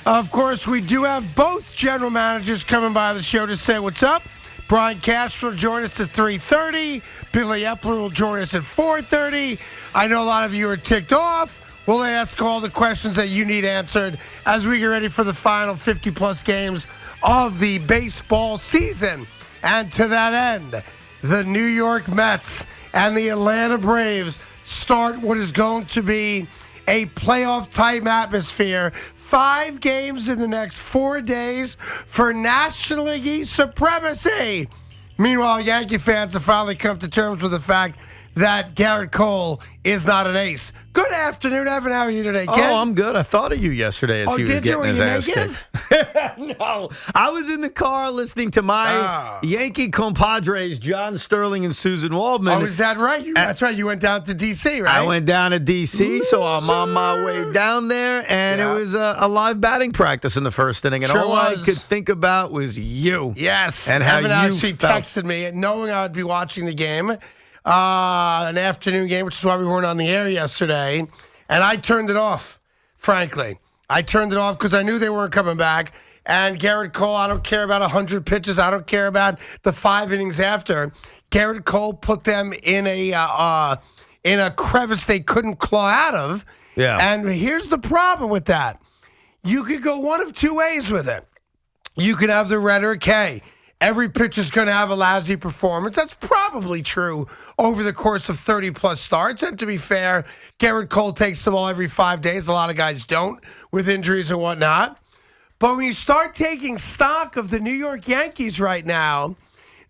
Of course, we do have both general managers coming by the show to say what's up. Brian Castro will join us at 3:30. Billy Epler will join us at 4:30. I know a lot of you are ticked off. We'll ask all the questions that you need answered as we get ready for the final 50-plus games of the baseball season. And to that end, the New York Mets and the Atlanta Braves start what is going to be a playoff-type atmosphere. 5 games in the next 4 days for National League East supremacy. Meanwhile, Yankee fans have finally come to terms with the fact that Gerrit Cole is not an ace. Good afternoon, Evan. How are you today, Ken? Oh, I'm good. I thought of you yesterday as he was getting his ass kicked. No, I was in the car listening to my Yankee compadres, John Sterling and Susan Waldman. Oh, is that right? That's right. You went down to D.C., right? I went down to D.C., so I'm on my way down there, and it was a live batting practice in the first inning, and all I could think about was you. Yes. And how Evan you actually felt. texted me, knowing I would be watching the game. An afternoon game, which is why we weren't on the air yesterday. And I turned it off, frankly. I turned it off because I knew they weren't coming back. And Gerrit Cole, I don't care about 100 pitches. I don't care about the 5 innings after. Gerrit Cole put them in a crevice they couldn't claw out of. Yeah. And here's the problem with that. You could go one of 2 ways with it. You could have the rhetoric, hey, every pitcher's going to have a lousy performance. That's probably true over the course of 30-plus starts. And to be fair, Gerrit Cole takes the ball every 5 days. A lot of guys don't with injuries and whatnot. But when you start taking stock of the New York Yankees right now,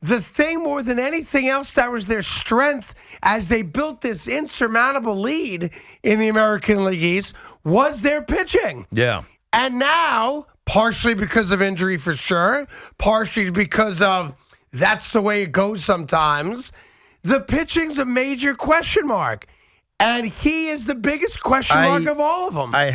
the thing more than anything else that was their strength as they built this insurmountable lead in the American League East was their pitching. Yeah. And now, partially because of injury for sure, partially because of that's the way it goes sometimes, the pitching's a major question mark. And he is the biggest question mark of all of them. I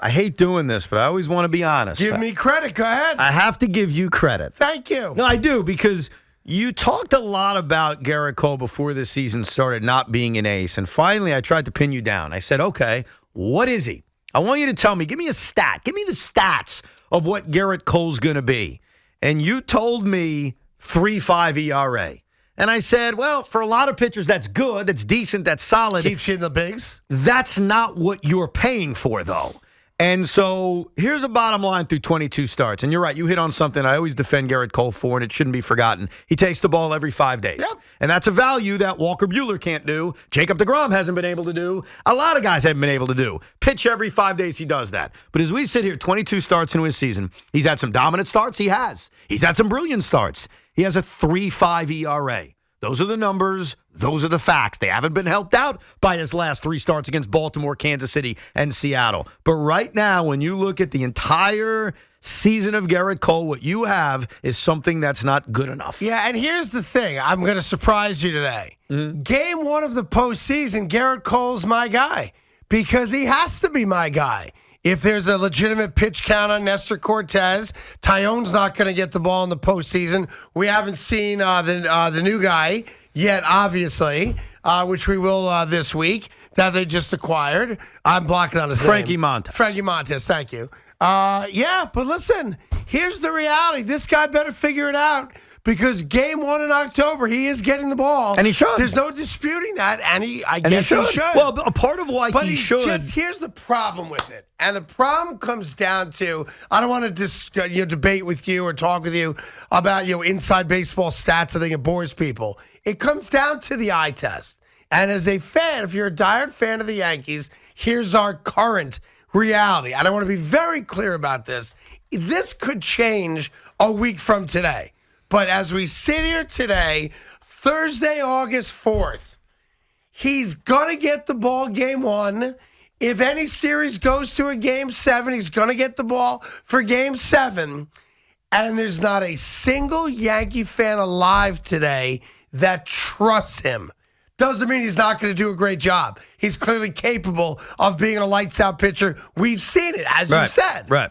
hate doing this, but I always want to be honest. Give me credit. Go ahead. I have to give you credit. Thank you. No, I do, because you talked a lot about Gerrit Cole before the season started not being an ace. And finally, I tried to pin you down. I said, okay, what is he? I want you to tell me. Give me a stat. Give me the stats of what Gerrit Cole's going to be. And you told me 3.5 ERA. And I said, well, for a lot of pitchers, that's good, that's decent, that's solid. Keeps you in the bigs. That's not what you're paying for, though. And so here's a bottom line through 22 starts. And you're right, you hit on something I always defend Gerrit Cole for, and it shouldn't be forgotten. He takes the ball every 5 days. Yep. And that's a value that Walker Buehler can't do, Jacob deGrom hasn't been able to do, a lot of guys haven't been able to do. Pitch every 5 days, he does that. But as we sit here, 22 starts into his season, he's had some dominant starts, he has. He's had some brilliant starts. He has a 3.5 ERA. Those are the numbers. Those are the facts. They haven't been helped out by his last 3 starts against Baltimore, Kansas City, and Seattle. But right now, when you look at the entire season of Gerrit Cole, what you have is something that's not good enough. Yeah, and here's the thing. I'm going to surprise you today. Game 1 of the postseason, Gerrit Cole's my guy because he has to be my guy. If there's a legitimate pitch count on Nestor Cortez, Tyone's not going to get the ball in the postseason. We haven't seen the new guy yet, obviously, which we will this week, that they just acquired. I'm blocking on his Frankie name. Montas. Frankie Montas, thank you. Yeah, but listen, here's the reality. This guy better figure it out. Because game 1 in October, he is getting the ball. And he should. There's no disputing that, and I guess he should. Well, a part of why but he should. Here's the problem with it. And the problem comes down to, I don't want to debate with you or talk with you about inside baseball stats. I think it bores people. It comes down to the eye test. And as a fan, if you're a diehard fan of the Yankees, here's our current reality. And I want to be very clear about this. This could change a week from today. But as we sit here today, Thursday, August 4th, he's going to get the ball game 1. If any series goes to a game 7, he's going to get the ball for game 7. And there's not a single Yankee fan alive today that trusts him. Doesn't mean he's not going to do a great job. He's clearly capable of being a lights-out pitcher. We've seen it, as you said. Right.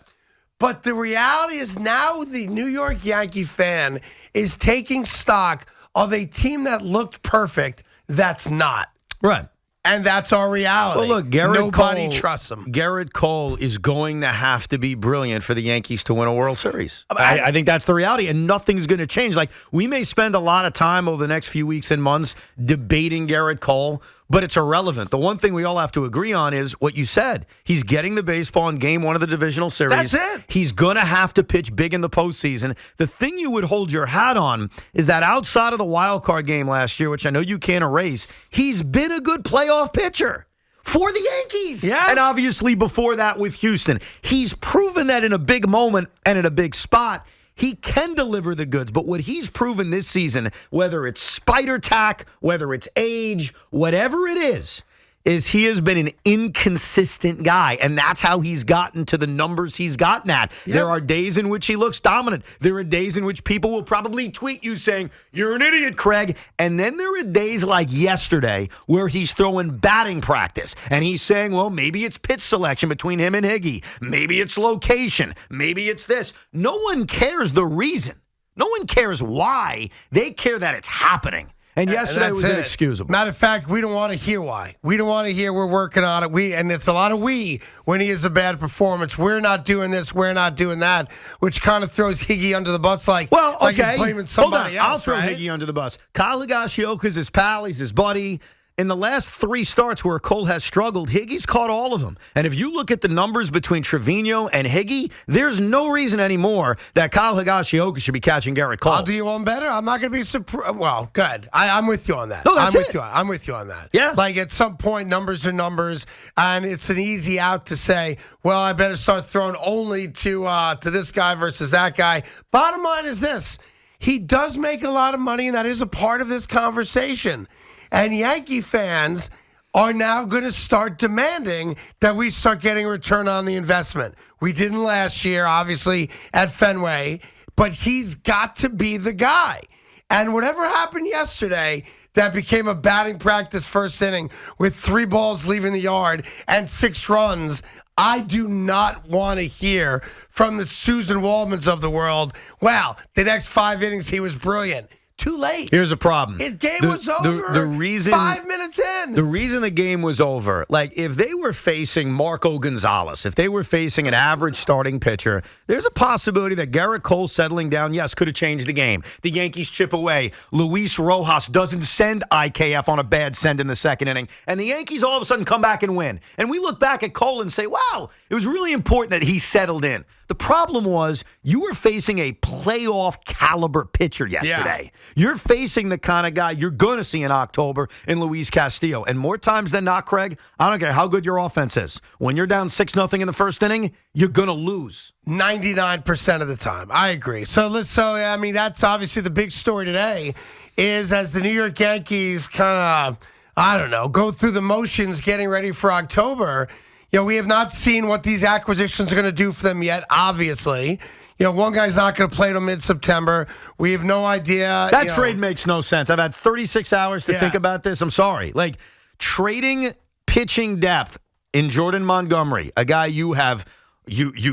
But the reality is now the New York Yankee fan is taking stock of a team that looked perfect that's not. Right. And that's our reality. Well, look, Nobody trusts him. Gerrit Cole is going to have to be brilliant for the Yankees to win a World Series. I think that's the reality, and nothing's going to change. Like, we may spend a lot of time over the next few weeks and months debating Gerrit Cole, but it's irrelevant. The one thing we all have to agree on is what you said. He's getting the baseball in Game 1 of the divisional series. That's it. He's going to have to pitch big in the postseason. The thing you would hold your hat on is that outside of the wild card game last year, which I know you can't erase, he's been a good playoff pitcher for the Yankees. Yeah. And obviously before that with Houston. He's proven that in a big moment and in a big spot, he can deliver the goods. But what he's proven this season, whether it's spider tack, whether it's age, whatever it is he has been an inconsistent guy. And that's how he's gotten to the numbers he's gotten at. Yep. There are days in which he looks dominant. There are days in which people will probably tweet you saying, "You're an idiot, Craig." And then there are days like yesterday where he's throwing batting practice. And he's saying, well, maybe it's pitch selection between him and Higgy. Maybe it's location. Maybe it's this. No one cares the reason. No one cares why. They care that it's happening. And yesterday was inexcusable. Matter of fact, we don't want to hear why. We don't want to hear we're working on it. And it's a lot of when he has a bad performance. We're not doing this. We're not doing that, which kind of throws Higgy under the bus. Like he's blaming somebody else. I'll throw Higgy under the bus. Kyle Higashioka's his pal. He's his buddy. In the last 3 starts where Cole has struggled, Higgy's caught all of them. And if you look at the numbers between Trevino and Higgy, there's no reason anymore that Kyle Higashioka should be catching Gerrit Cole. I'll do you one better. I'm not going to be surprised. Well, good. I'm with you on that. No, that's I'm with you on that. Yeah. Like at some point, numbers are numbers, and it's an easy out to say, well, I better start throwing only to this guy versus that guy. Bottom line is this. He does make a lot of money, and that is a part of this conversation. And Yankee fans are now going to start demanding that we start getting a return on the investment. We didn't last year, obviously, at Fenway, but he's got to be the guy. And whatever happened yesterday that became a batting practice first inning with 3 balls leaving the yard and 6 runs, I do not want to hear from the Susan Waldmans of the world, well, the next 5 innings he was brilliant. Too late. Here's a problem. His game was over. The reason 5 minutes in. The reason the game was over, like if they were facing Marco Gonzalez, if they were facing an average starting pitcher, there's a possibility that Gerrit Cole settling down, yes, could have changed the game. The Yankees chip away. Luis Rojas doesn't send IKF on a bad send in the second inning. And the Yankees all of a sudden come back and win. And we look back at Cole and say, wow, it was really important that he settled in. The problem was you were facing a playoff caliber pitcher yesterday. Yeah. You're facing the kind of guy you're going to see in October in Luis Castillo. And more times than not, Craig, I don't care how good your offense is. When you're down 6-0 in the first inning, you're going to lose. 99% of the time. I agree. So I mean, that's obviously the big story today is as the New York Yankees kind of, go through the motions getting ready for October. We have not seen what these acquisitions are going to do for them yet, obviously. One guy's not going to play till mid-September. We have no idea. That trade makes no sense. I've had 36 hours to think about this. I'm sorry. Like, trading pitching depth in Jordan Montgomery, a guy you've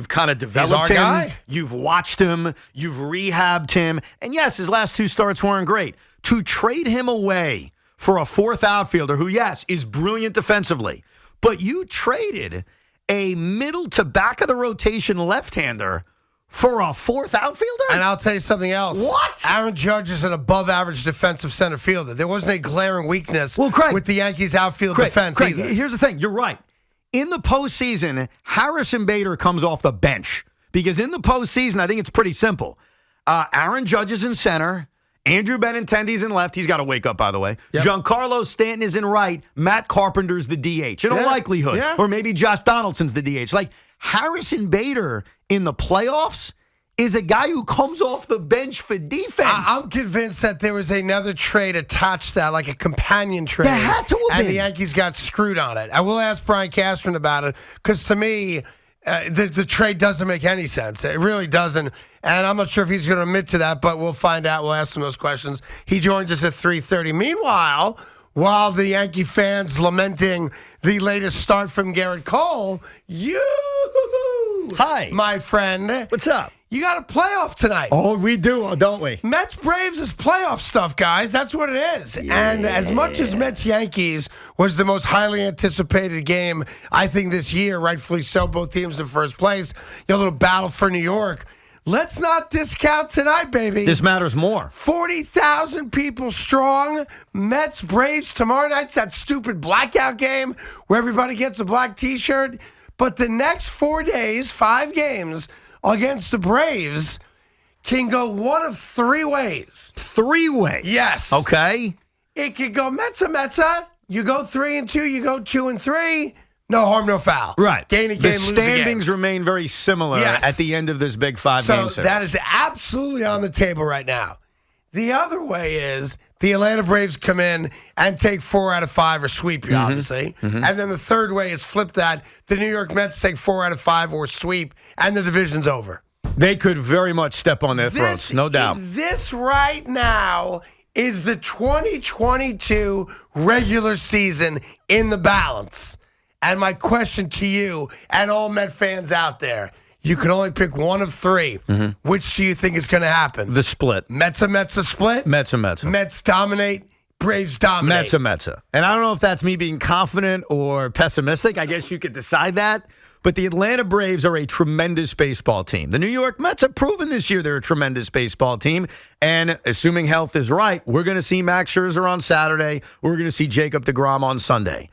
kind of developed him. Guy. You've watched him. You've rehabbed him. And yes, his last 2 starts weren't great. To trade him away for a 4th outfielder who, yes, is brilliant defensively, but you traded a middle to back of the rotation left-hander for a 4th outfielder? And I'll tell you something else. What? Aaron Judge is an above-average defensive center fielder. There wasn't a glaring weakness with the Yankees' outfield defense either. Here's the thing. You're right. In the postseason, Harrison Bader comes off the bench. Because in the postseason, I think it's pretty simple. Aaron Judge is in center. Andrew Benintendi's in left. He's got to wake up, by the way. Yep. Giancarlo Stanton is in right. Matt Carpenter's the DH, in all likelihood. Yeah. Or maybe Josh Donaldson's the DH. Like, Harrison Bader in the playoffs is a guy who comes off the bench for defense. I'm convinced that there was another trade attached to that, like a companion trade. There had to have been. And the Yankees got screwed on it. I will ask Brian Cashman about it, because to me, the trade doesn't make any sense. It really doesn't. And I'm not sure if he's going to admit to that, but we'll find out. We'll ask him those questions. He joins us at 3:30. Meanwhile, while the Yankee fans lamenting the latest start from Gerrit Cole, Hi. my friend. What's up? You got a playoff tonight. Oh, we do, don't we? Mets Braves is playoff stuff, guys. That's what it is. Yeah. And as much as Mets Yankees was the most highly anticipated game, I think this year, rightfully so, both teams in first place, a little battle for New York. Let's not discount tonight, baby. This matters more. 40,000 people strong. Mets Braves tomorrow night's that stupid blackout game where everybody gets a black T-shirt. But the next 4 days, 5 games against the Braves can go one of 3 ways. 3 ways? Yes. Okay. It could go Metza. You go 3-2, you go 2-3. No harm, no foul. Right. Gain a game, the lose standings the game. remain very similar at the end of this big 5-game series. So that is absolutely on the table right now. The other way is the Atlanta Braves come in and take 4 out of 5 or sweep you, obviously. And then the third way is flip that. The New York Mets take 4 out of 5 or sweep, and the division's over. They could very much step on their throats, no doubt. This right now is the 2022 regular season in the balance. And my question to you and all Met fans out there, you can only pick one of 3. Which do you think is going to happen? The split. Metza split? Metza. Mets dominate, Braves dominate. Metza. And I don't know if that's me being confident or pessimistic. I guess you could decide that. But the Atlanta Braves are a tremendous baseball team. The New York Mets have proven this year they're a tremendous baseball team. And assuming health is right, we're going to see Max Scherzer on Saturday. We're going to see Jacob deGrom on Sunday.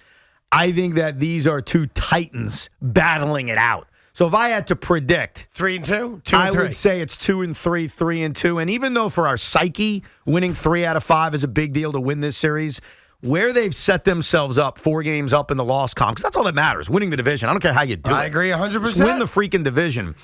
I think that these are 2 titans battling it out. So if I had to predict 3-2, 2-3, I would say it's 2-3, 3-2. And even though for our psyche, winning 3 out of 5 is a big deal to win this series, where they've set themselves up 4 games up in the loss column, because that's all that matters, winning the division. I don't care how you do it. I agree 100%. Just win the freaking division.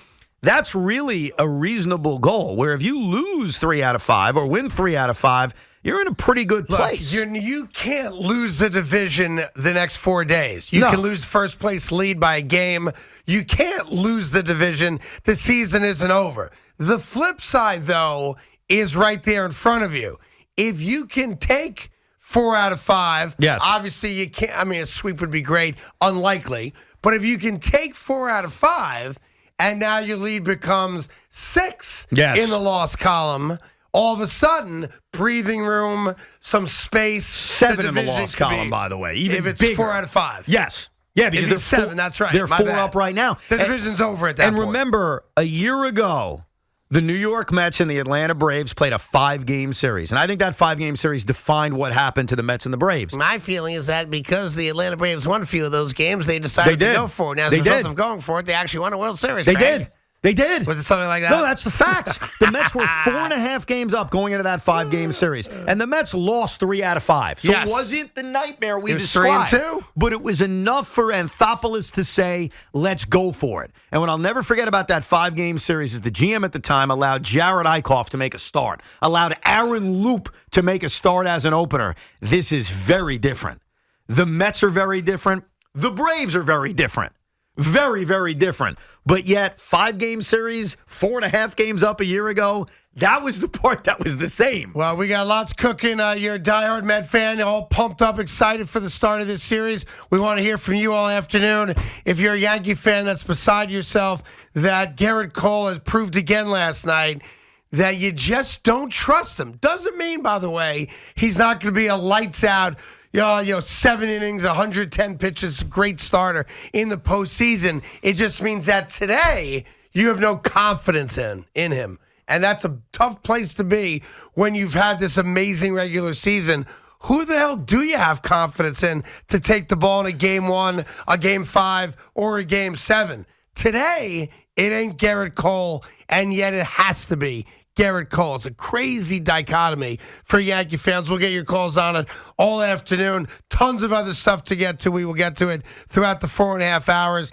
That's really a reasonable goal, where if you lose 3 out of 5 or win 3 out of 5, you're in a pretty good place. Look, you can't lose the division the next 4 days. You can lose first place lead by a game. You can't lose the division. The season isn't over. The flip side, though, is right there in front of you. If you can take 4 out of 5, obviously you can't. I mean, a sweep would be great. Unlikely. But if you can take 4 out of 5, and now your lead becomes 6 in the loss column, all of a sudden, breathing room, some space. 7 in the loss column, by the way. Even if it's bigger. 4 out of 5. Yes. Yeah, because they're 7, that's right. They're 4 up right now. The division's over at that point. And remember, a year ago, the New York Mets and the Atlanta Braves played a 5-game series. And I think that 5-game series defined what happened to the Mets and the Braves. My feeling is that because the Atlanta Braves won a few of those games, they decided to go for it. Now, as a result of going for it, they actually won a World Series. They did. They did. Was it something like that? No, that's the facts. The Mets were 4.5 games up going into that 5-game series. And the Mets lost 3 out of 5. So it wasn't the nightmare we described. 3-2. But it was enough for Anthopoulos to say, let's go for it. And what I'll never forget about that 5-game series is the GM at the time allowed Gerrit Eichhoff to make a start, allowed Aaron Loop to make a start as an opener. This is very different. The Mets are very different. The Braves are very different. Very, very different. But yet, 5-game series, 4.5 games up a year ago, that was the part that was the same. Well, we got lots cooking. You're a diehard Met fan, all pumped up, excited for the start of this series. We want to hear from you all afternoon. If you're a Yankee fan that's beside yourself, that Gerrit Cole has proved again last night that you just don't trust him. Doesn't mean, by the way, he's not going to be a lights-out 7 innings, 110 pitches, great starter in the postseason. It just means that today you have no confidence in him. And that's a tough place to be when you've had this amazing regular season. Who the hell do you have confidence in to take the ball in a game 1, a game 5, or a game 7? Today, it ain't Gerrit Cole, and yet it has to be Gerrit Cole. It's a crazy dichotomy for Yankee fans. We'll get your calls on it all afternoon. Tons of other stuff to get to. We will get to it throughout the 4.5 hours.